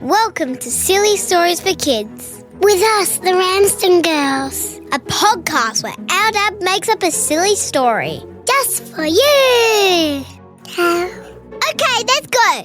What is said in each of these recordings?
Welcome to Silly Stories for Kids. With us, the Ramsden Girls. A podcast where our dad makes up a silly story. Just for you. Okay, let's go.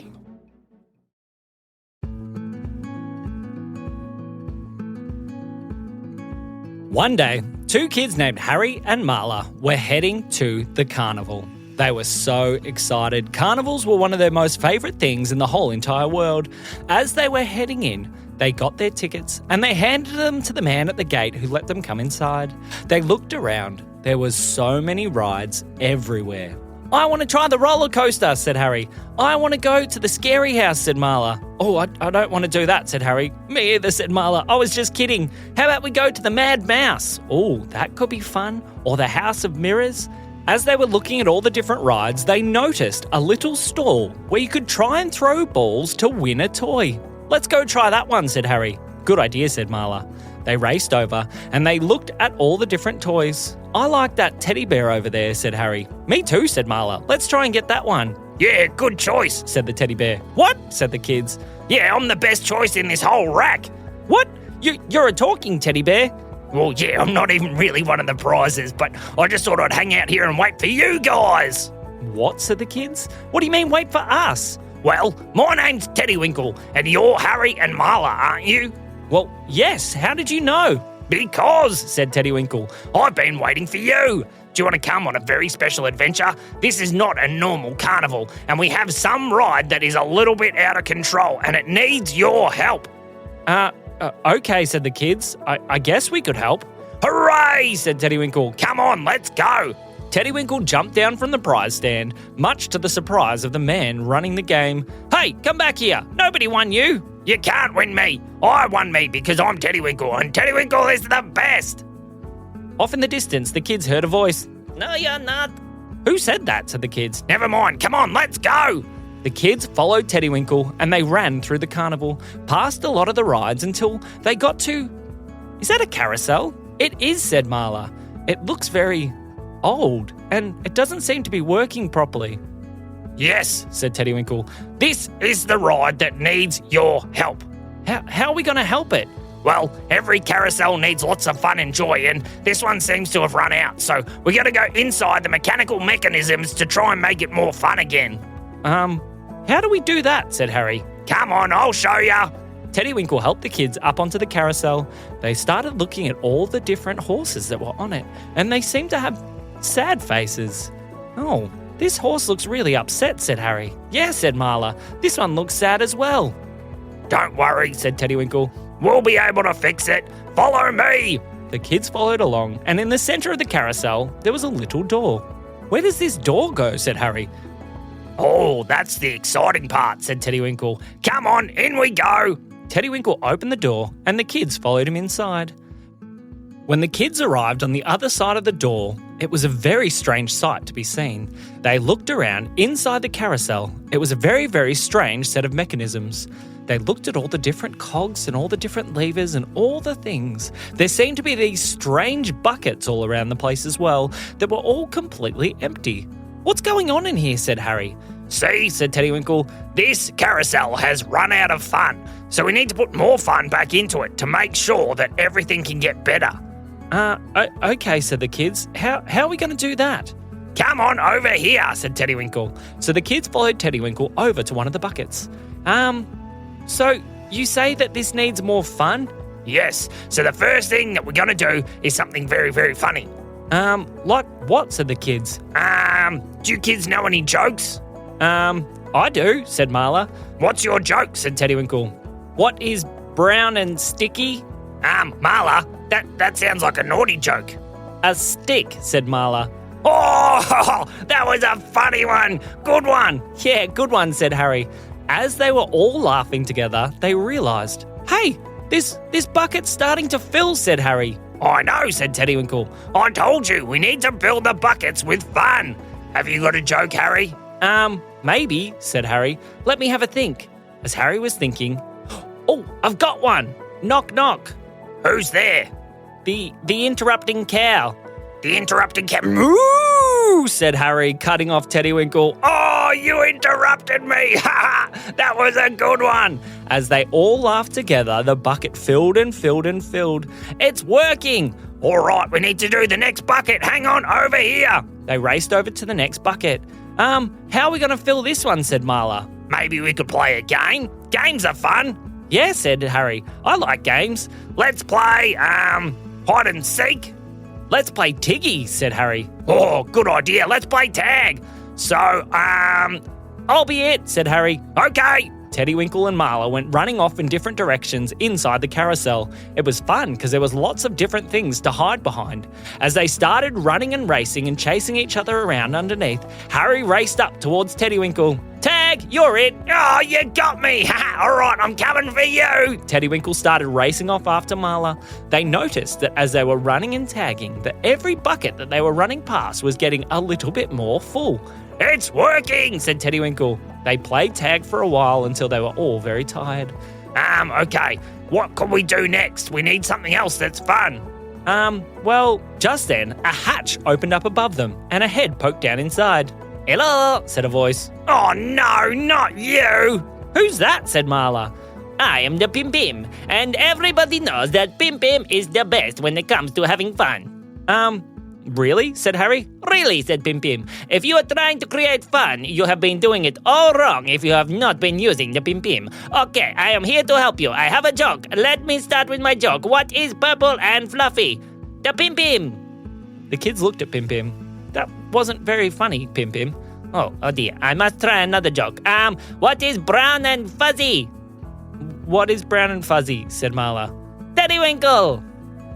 One day, two kids named Harry and Marla were heading to the carnival. They were so excited. Carnivals were one of their most favourite things in the whole entire world. As they were heading in, they got their tickets and they handed them to the man at the gate who let them come inside. They looked around. There was so many rides everywhere. "I want to try the roller coaster," said Harry. "I want to go to the scary house," said Marla. "Oh, I don't want to do that," said Harry. "Me either," said Marla. "I was just kidding. How about we go to the Mad Mouse?" "Oh, that could be fun." Or the House of Mirrors. As they were looking at all the different rides, they noticed a little stall where you could try and throw balls to win a toy. "Let's go try that one," said Harry. "Good idea," said Marla. They raced over and they looked at all the different toys. "I like that teddy bear over there," said Harry. "Me too," said Marla. "Let's try and get that one." "Yeah, good choice," said the teddy bear. "What?" said the kids. "Yeah, I'm the best choice in this whole rack." "What? You're a talking teddy bear?" "Well, yeah, I'm not even really one of the prizes, but I just thought I'd hang out here and wait for you guys." "What?" said the kids. "What do you mean wait for us?" "Well, my name's Teddy Winkle, and you're Harry and Marla, aren't you?" "Well, yes. How did you know?" "Because," said Teddy Winkle, "I've been waiting for you. Do you want to come on a very special adventure? This is not a normal carnival, and we have some ride that is a little bit out of control, and it needs your help." Okay, said the kids. I guess we could help." "Hooray!" said Teddy Winkle. "Come on, let's go." Teddy Winkle jumped down from the prize stand, much to the surprise of the man running the game. "Hey, come back here. Nobody won you." "You can't win me. I won me because I'm Teddy Winkle, and Teddy Winkle is the best." Off in the distance, the kids heard a voice. "No, you're not." "Who said that?" said the kids. "Never mind. Come on, let's go." The kids followed Teddy Winkle and they ran through the carnival, past a lot of the rides until they got to... "Is that a carousel?" "It is," said Marla. "It looks very old and it doesn't seem to be working properly." "Yes," said Teddy Winkle. "This is the ride that needs your help." How are we going to help it?" "Well, every carousel needs lots of fun and joy, and this one seems to have run out, so we got to go inside the mechanical mechanisms to try and make it more fun again." How do we do that?" said Harry. "Come on, I'll show ya." Teddy Winkle helped the kids up onto the carousel. They started looking at all the different horses that were on it, and they seemed to have sad faces. "Oh, this horse looks really upset," said Harry. "Yeah," said Marla. "This one looks sad as well." "Don't worry," said Teddy Winkle. "We'll be able to fix it. Follow me." The kids followed along, and in the centre of the carousel, there was a little door. "Where does this door go?" said Harry. "Oh, that's the exciting part," said Teddy Winkle. "Come on, in we go." Teddy Winkle opened the door and the kids followed him inside. When the kids arrived on the other side of the door, it was a very strange sight to be seen. They looked around inside the carousel. It was a very, very strange set of mechanisms. They looked at all the different cogs and all the different levers and all the things. There seemed to be these strange buckets all around the place as well that were all completely empty. "What's going on in here?" said Harry. "See," said Teddy Winkle, "this carousel has run out of fun, so we need to put more fun back into it to make sure that everything can get better." Okay, said the kids. How are we going to do that?" "Come on over here," said Teddy Winkle. So the kids followed Teddy Winkle over to one of the buckets. So you say that this needs more fun?" "Yes, so the first thing that we're going to do is something very, very funny." Like what?" said the kids. Do you kids know any jokes?" I do," said Marla. "What's your joke?" said Teddy Winkle. "What is brown and sticky?" Marla, that sounds like a naughty joke." "A stick," said Marla. "Oh, that was a funny one. Good one." "Yeah, good one," said Harry. As they were all laughing together, they realised, "Hey, this bucket's starting to fill," said Harry. "I know," said Teddy Winkle. "I told you, we need to fill the buckets with fun. Have you got a joke, Harry?" Maybe," said Harry. "Let me have a think." As Harry was thinking, "Oh, I've got one. Knock, knock." "Who's there?" The interrupting cow." "The interrupting cow." "Moo!" said Harry, cutting off Teddy Winkle. "Oh, you interrupted me. Ha ha! That was a good one." As they all laughed together, the bucket filled and filled and filled. It's working! All right, we need to do the next bucket. Hang on, over here. They raced over to the next bucket. How are we going to fill this one, said Marla. Maybe we could play a game. Games are fun. Yeah, said Harry. I like games. Let's play, hide and seek. Let's play Tiggy, said Harry. Oh, good idea. Let's play tag. So, I'll be it, said Harry. Okay. Teddy Winkle and Marla went running off in different directions inside the carousel. It was fun because there was lots of different things to hide behind. As they started running and racing and chasing each other around underneath, Harry raced up towards Teddy Winkle. Tag, you're it. Oh, you got me. All right, I'm coming for you. Teddy Winkle started racing off after Marla. They noticed that as they were running and tagging, that every bucket that they were running past was getting a little bit more full. It's working, said Teddy Winkle. They played tag for a while until they were all very tired. Okay, what can we do next? We need something else that's fun. Well, just then, a hatch opened up above them and a head poked down inside. Hello, said a voice. Oh no, not you! Who's that, said Marla. I am the Pim Pim, and everybody knows that Pim Pim is the best when it comes to having fun. Really? Said Harry. Really, said Pim Pim. If you are trying to create fun, you have been doing it all wrong if you have not been using the Pim Pim. Okay, I am here to help you. I have a joke. Let me start with my joke. What is purple and fluffy? The Pim Pim. The kids looked at Pim Pim. That wasn't very funny, Pim Pim. Oh dear. I must try another joke. What is brown and fuzzy? What is brown and fuzzy? Said Marla. Teddy Winkle.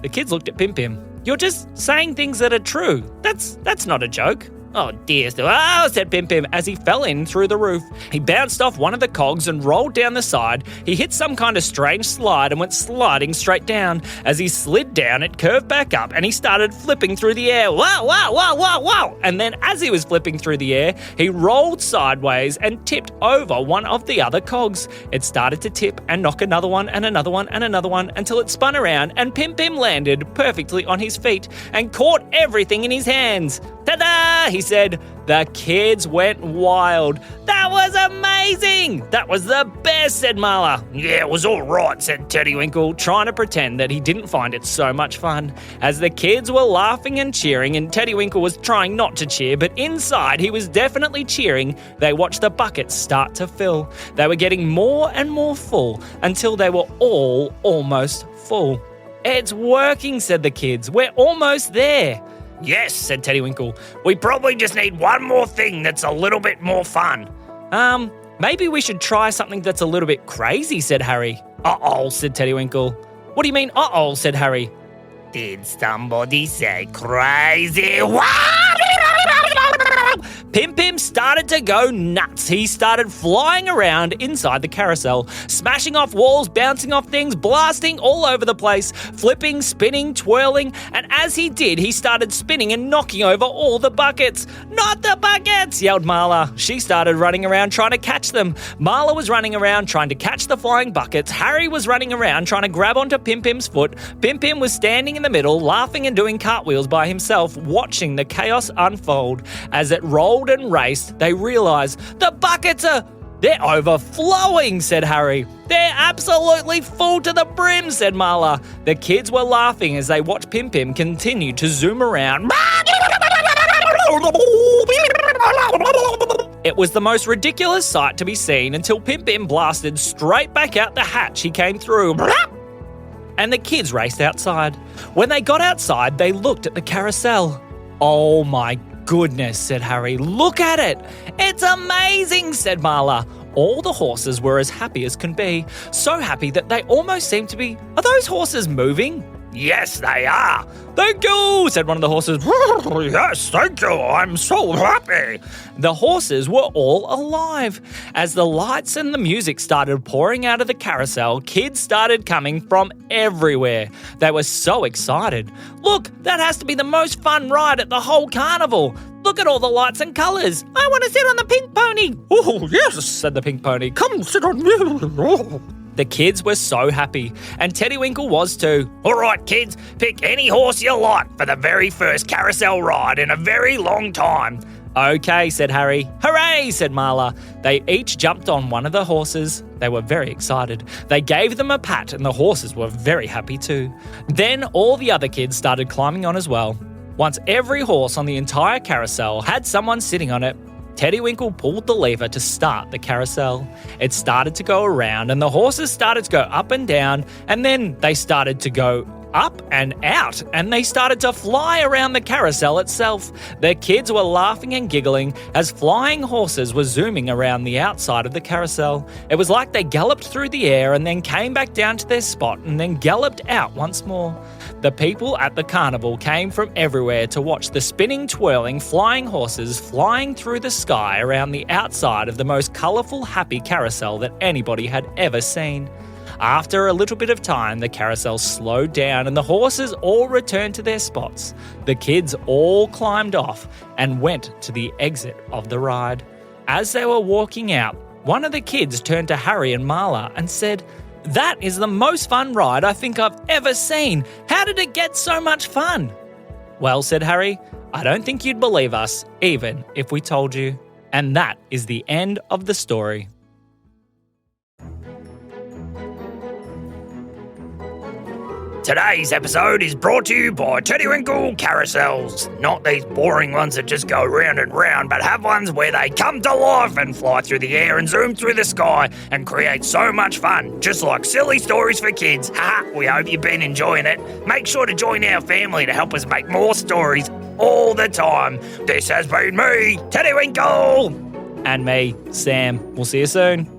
The kids looked at Pim Pim. You're just saying things that are true. That's not a joke. Oh dear, oh, said Pim Pim as he fell in through the roof. He bounced off one of the cogs and rolled down the side. He hit some kind of strange slide and went sliding straight down. As he slid down, it curved back up and he started flipping through the air. Wow, wow, wow, wow, wow. And then as he was flipping through the air, he rolled sideways and tipped over one of the other cogs. It started to tip and knock another one and another one and another one until it spun around and Pim Pim landed perfectly on his feet and caught everything in his hands. Ta-da! He said. The kids went wild. That was amazing! That was the best, said Marla. Yeah, it was all right, said Teddy Winkle, trying to pretend that he didn't find it so much fun. As the kids were laughing and cheering and Teddy Winkle was trying not to cheer, but inside he was definitely cheering, they watched the buckets start to fill. They were getting more and more full until they were all almost full. It's working, said the kids. We're almost there. Yes, said Teddy Winkle. We probably just need one more thing that's a little bit more fun. Maybe we should try something that's a little bit crazy, said Harry. Uh-oh, said Teddy Winkle. What do you mean, uh-oh, said Harry. Did somebody say crazy? Pim Pim started to go nuts. He started flying around inside the carousel, smashing off walls, bouncing off things, blasting all over the place, flipping, spinning, twirling, and as he did, he started spinning and knocking over all the buckets. Not the buckets, yelled Marla. She started running around trying to catch them. Marla was running around trying to catch the flying buckets. Harry was running around trying to grab onto Pim Pim's foot. Pim Pim was standing in the middle, laughing and doing cartwheels by himself, watching the chaos unfold. As it rolled and raced, they realised the buckets they're overflowing, said Harry. They're absolutely full to the brim, said Marla. The kids were laughing as they watched Pim Pim continue to zoom around. It was the most ridiculous sight to be seen until Pim Pim blasted straight back out the hatch he came through. And the kids raced outside. When they got outside, they looked at the carousel. Oh my goodness, said Harry. Look at it. It's amazing, said Marla. All the horses were as happy as can be. So happy that they almost seemed to be... Are those horses moving? Yes, they are. Thank you, said one of the horses. Yes, thank you. I'm so happy. The horses were all alive. As the lights and the music started pouring out of the carousel, kids started coming from everywhere. They were so excited. Look, that has to be the most fun ride at the whole carnival. Look at all the lights and colours. I want to sit on the pink pony. Oh, yes, said the pink pony. Come sit on me. The kids were so happy, and Teddy Winkle was too. All right, kids, pick any horse you like for the very first carousel ride in a very long time. Okay, said Harry. Hooray, said Marla. They each jumped on one of the horses. They were very excited. They gave them a pat and the horses were very happy too. Then all the other kids started climbing on as well. Once every horse on the entire carousel had someone sitting on it, Teddy Winkle pulled the lever to start the carousel. It started to go around and the horses started to go up and down, and then they started to go up and out, and they started to fly around the carousel itself. The kids were laughing and giggling as flying horses were zooming around the outside of the carousel. It was like they galloped through the air and then came back down to their spot and then galloped out once more. The people at the carnival came from everywhere to watch the spinning, twirling, flying horses flying through the sky around the outside of the most colourful, happy carousel that anybody had ever seen. After a little bit of time, the carousel slowed down and the horses all returned to their spots. The kids all climbed off and went to the exit of the ride. As they were walking out, one of the kids turned to Harry and Marla and said, "That is the most fun ride I think I've ever seen. How did it get so much fun?" "Well," said Harry, "I don't think you'd believe us, even if we told you." And that is the end of the story. Today's episode is brought to you by Teddy Winkle Carousels. Not these boring ones that just go round and round, but have ones where they come to life and fly through the air and zoom through the sky and create so much fun, just like silly stories for kids. We hope you've been enjoying it. Make sure to join our family to help us make more stories all the time. This has been me, Teddy Winkle. And me, Sam. We'll see you soon.